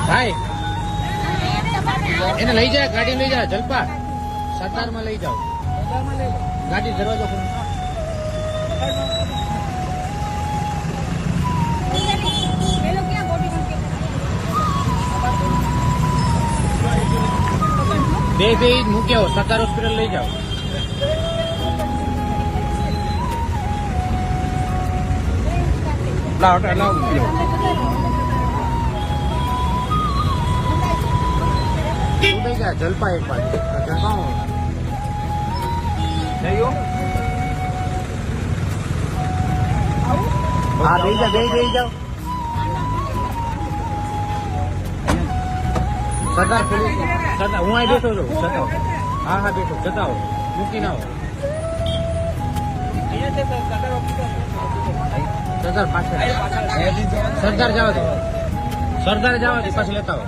ભાઈ એને લઈ જાય, ગાડી લઈ જાય. જલપા સરદારમાં લઈ જાઓ, ગાડી દરવાજો ખોલો. બે મૂકી આવો, સરદાર હોસ્પિટલ લઈ જાઓ. જલપા એક બાજુ જલપા હા બે જાઓ. સરદાર પોલીસ સરદાર હું અહીં બેઠો છું. જતાવો. હા બેઠો જતાવો, મૂકી ના આવો. સરદાર પાછળ સરદાર જવા દો, સરદાર જવા દો, પાછળ લેતા આવો.